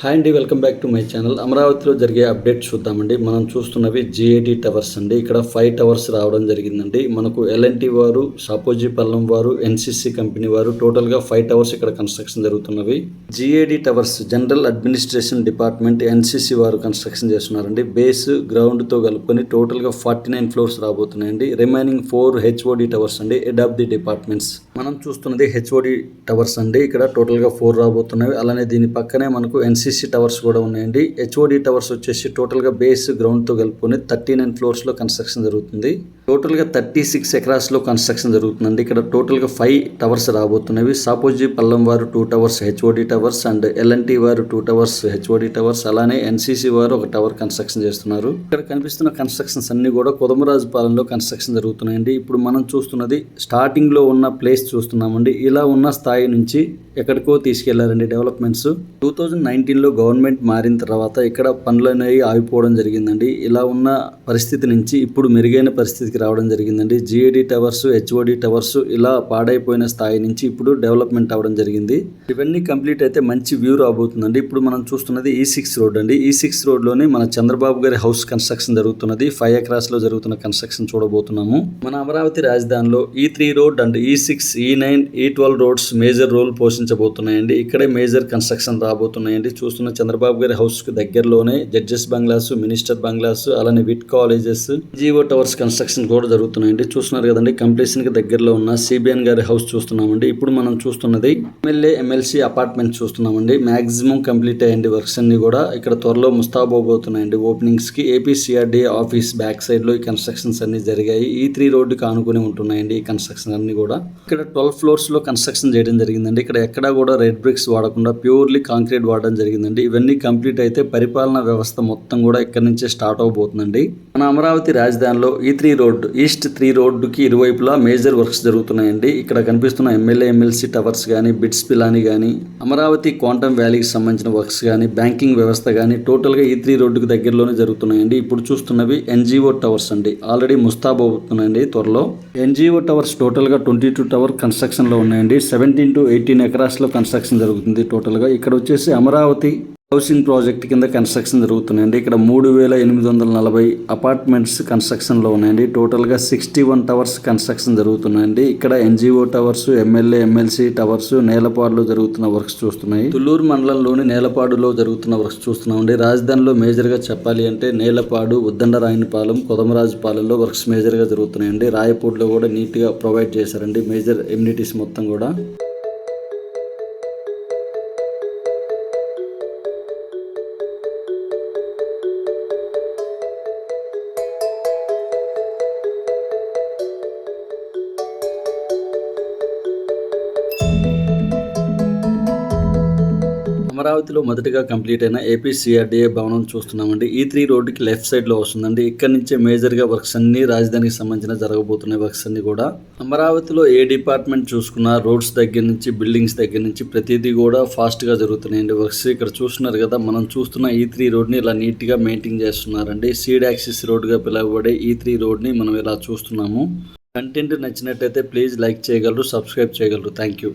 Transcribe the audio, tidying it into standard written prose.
Hi అండి, welcome back to my channel. అమరావతిలో జరిగే అప్డేట్ చూద్దామండి. మనం చూస్తున్నవి జిఐడి టవర్స్ అండి. ఇక్కడ 5 టవర్స్ రావడం జరిగిందండి. మనకు ఎల్ఎన్టీ వారు, సాపోజీ పల్లం వారు, ఎన్సిసి కంపెనీ వారు టోటల్గా 5 టవర్స్ ఇక్కడ కన్స్ట్రక్షన్ జరుగుతున్నవి. GID towers general administration department NCC వారు కన్స్ట్రక్షన్ చేస్తున్నారండి. బేస్ గ్రౌండ్తో కలుపుకొని టోటల్గా 49 ఫ్లోర్స్ రాబోతున్నాయండి. రిమైనింగ్ 4 హెచ్ఓడి టవర్స్ అండి, హెడ్ ఆఫ్ ది డిపార్ట్మెంట్స్. మనం చూస్తున్నది హెచ్ఓడి టవర్స్ అండి. ఇక్కడ టోటల్గా 4 రాబోతున్నవి. అలానే దీని పక్కనే మనకు ఎన్సిసి టవర్స్ కూడా ఉన్నాయండి. హెచ్ఓడి టవర్స్ వచ్చేసి టోటల్గా బేస్ గ్రౌండ్తో కలుపుకొని 39 ఫ్లోర్స్లో కన్స్ట్రక్షన్ జరుగుతుంది. టోటల్గా 36 ఎకరాస్లో కన్స్ట్రక్షన్ జరుగుతుందండి. ఇక్కడ టోటల్గా 5 టవర్స్ రాబోతున్నవి. సాపోజీ పల్లం వారు 2 towers HOD towers and L N T వారు 2 టవర్స్ హెచ్ఓడి టవర్స్, అలానే ఎన్సిసి వారు 1 టవర్ కన్స్ట్రక్షన్ చేస్తున్నారు. ఇక్కడ కనిపిస్తున్న కన్స్ట్రక్షన్స్ అన్ని కూడా కొదమరాజు పాలెంలో కన్స్ట్రక్షన్ జరుగుతున్నాయండి. ఇప్పుడు మనం చూస్తున్నది స్టార్టింగ్ లో ఉన్న ప్లేస్ చూస్తున్నామండి. ఇలా ఉన్న స్థాయి నుంచి ఎక్కడికో తీసుకెళ్లారండి డెవలప్మెంట్స్. 2019లో గవర్నమెంట్ మారిన తర్వాత ఇక్కడ పనులు అనేవి ఆగిపోవడం జరిగిందండి. ఇలా ఉన్న పరిస్థితి నుంచి ఇప్పుడు మెరుగైన పరిస్థితికి రావడం జరిగిందండి. జిఐడి టవర్స్, హెచ్ఓడి టవర్స్ ఇలా పాడైపోయిన స్థాయి నుంచి ఇప్పుడు డెవలప్మెంట్ అవ్వడం జరిగింది. ఇవన్నీ కంప్లీట్ అయితే మంచి వ్యూ రాబోతుందండి. ఇప్పుడు మనం చూస్తున్నది E6 రోడ్ అండి. E6 రోడ్లోనే మన చంద్రబాబు గారి హౌస్ కన్స్ట్రక్షన్ జరుగుతున్నది. 5 ఎకరాస్లో జరుగుతున్న కన్స్ట్రక్షన్ చూడబోతున్నాము. మన అమరావతి రాజధానిలో E3 road and E6, E9, E12 roads major role పోషించబోతున్నాయండి. ఇక్కడే మేజర్ కన్స్ట్రక్షన్ రాబోతున్నాయండి. చూస్తున్న చంద్రబాబు గారి హౌస్ కు దగ్గరలోనే జడ్జెస్ బంగ్లాస్, మినిస్టర్ బంగ్లాస్, అలానే విట్ కాలేజెస్, జిఓ టవర్స్ కన్స్ట్రక్షన్ కూడా జరుగుతున్నాయండి. చూస్తున్నారు కదండి, కంప్లీషన్ కి దగ్గరలో ఉన్న సిబిఎన్ గారి హౌస్ చూస్తున్నామండి. ఇప్పుడు మనం చూస్తున్నది ఎమ్మెల్యే, ఎమ్మెల్సీ అపార్ట్మెంట్ చూస్తున్నామండి. మాక్సిమం కంప్లీట్ అయ్యండి వర్క్స్ అన్ని కూడా. ఇక్కడ త్వరలో ముస్తాబోబోతున్నాయండి ఓపెనింగ్స్ కి. ఏపీసీఆర్డీ ఆఫీస్ బ్యాక్ సైడ్ లో ఈ కన్స్ట్రక్షన్స్ అన్ని జరిగాయి. E3 రోడ్డుకి ఆనుకుని ఉంటున్నాయండి ఈ కన్స్ట్రక్షన్ అన్ని కూడా. ఇక్కడ 12 ఫ్లోర్స్ లో కన్స్ట్రక్షన్ చేయడం జరిగిందండి. ఇక్కడ ఎక్కడా కూడా రెడ్ బ్రిక్స్ వాడకుండా ప్యూర్లీ కాంక్రీట్ వాడడం జరిగిందండి. ఇవన్నీ కంప్లీట్ అయితే పరిపాలనా వ్యవస్థ మొత్తం కూడా ఇక్కడ నుంచే స్టార్ట్ అవబోతుందండి. మన అమరావతి రాజధానిలో E3 రోడ్, ఈస్ట్ 3 రోడ్డుకి ఇరువైపులా మేజర్ వర్క్స్ జరుగుతున్నాయండి. ఇక్కడ కనిపిస్తున్న ఎమ్మెల్యే, ఎమ్మెల్సీ టవర్స్ కానీ, బిట్స్ పిలాని కానీ, అమరావతి క్వాంటమ్ వ్యాలీకి సంబంధించిన వర్క్స్ కానీ, బ్యాంకింగ్ వ్యవస్థ కానీ టోటల్గా E3 రోడ్డుకి దగ్గరలోనే జరుగుతున్నాయండి. ఇప్పుడు చూస్తున్నవి ఎన్జిఓ టవర్స్ అండి. ఆల్రెడీ ముస్తాబ్ అవుతున్నాయండి త్వరలో. ఎన్జిఓ టవర్స్ టోటల్గా 22 టవర్ కన్స్ట్రక్షన్లో ఉన్నాయండి. 17 to 18 ఎకరాస్లో కన్స్ట్రక్షన్ జరుగుతుంది టోటల్గా. ఇక్కడ వచ్చేసి అమరావతి హౌసింగ్ ప్రాజెక్ట్ కింద కన్స్ట్రక్షన్ జరుగుతున్నాయండి. ఇక్కడ 3840 అపార్ట్మెంట్స్ కన్స్ట్రక్షన్లో ఉన్నాయండి. టోటల్గా 61 టవర్స్ కన్స్ట్రక్షన్ జరుగుతున్నాయండి. ఇక్కడ NGO towers, MLA, MLC towers, నేలపాడులో జరుగుతున్న వర్క్స్ చూస్తున్నాయి. తుళ్ళూరు మండలంలోని నేలపాడులో జరుగుతున్న వర్క్స్ చూస్తున్నామండి. రాజధానిలో మేజర్గా చెప్పాలి అంటే నేలపాడు, ఉద్దండరాయనిపాలెం, కొదమరాజుపాలెంలో వర్క్స్ మేజర్గా జరుగుతున్నాయండి. రాయపూడిలో కూడా నీట్గా ప్రొవైడ్ చేశారండి మేజర్ ఎమ్యూనిటీస్ మొత్తం కూడా. అమరావతిలో మొదటగా కంప్లీట్ అయిన ఏపీసీఆర్డీఏ భవనం చూస్తున్నామండి. E3 రోడ్డుకి లెఫ్ట్ సైడ్ లో వస్తుందండి. ఇక్కడ నుంచే మేజర్ గా వర్క్స్ అన్ని రాజధానికి సంబంధించిన జరగబోతున్నాయి వర్క్స్ అన్ని కూడా. అమరావతిలో ఏ డిపార్ట్మెంట్ చూసుకున్నా రోడ్స్ దగ్గర నుంచి, బిల్డింగ్స్ దగ్గర నుంచి ప్రతిదీ కూడా ఫాస్ట్ గా జరుగుతున్నాయండి వర్క్స్. ఇక్కడ చూస్తున్నారు కదా, మనం చూస్తున్న E3 రోడ్ ని ఇలా నీట్ గా మెయింటైన్ చేస్తున్నారండి. సీడ్ యాక్సిస్ రోడ్ గా పిలువబడే E3 రోడ్ ని మనం ఇలా చూస్తున్నాము. కంటెంట్ నచ్చినట్టయితే ప్లీజ్ లైక్ చేయగలరు, సబ్స్క్రైబ్ చేయగలరు. Thank you.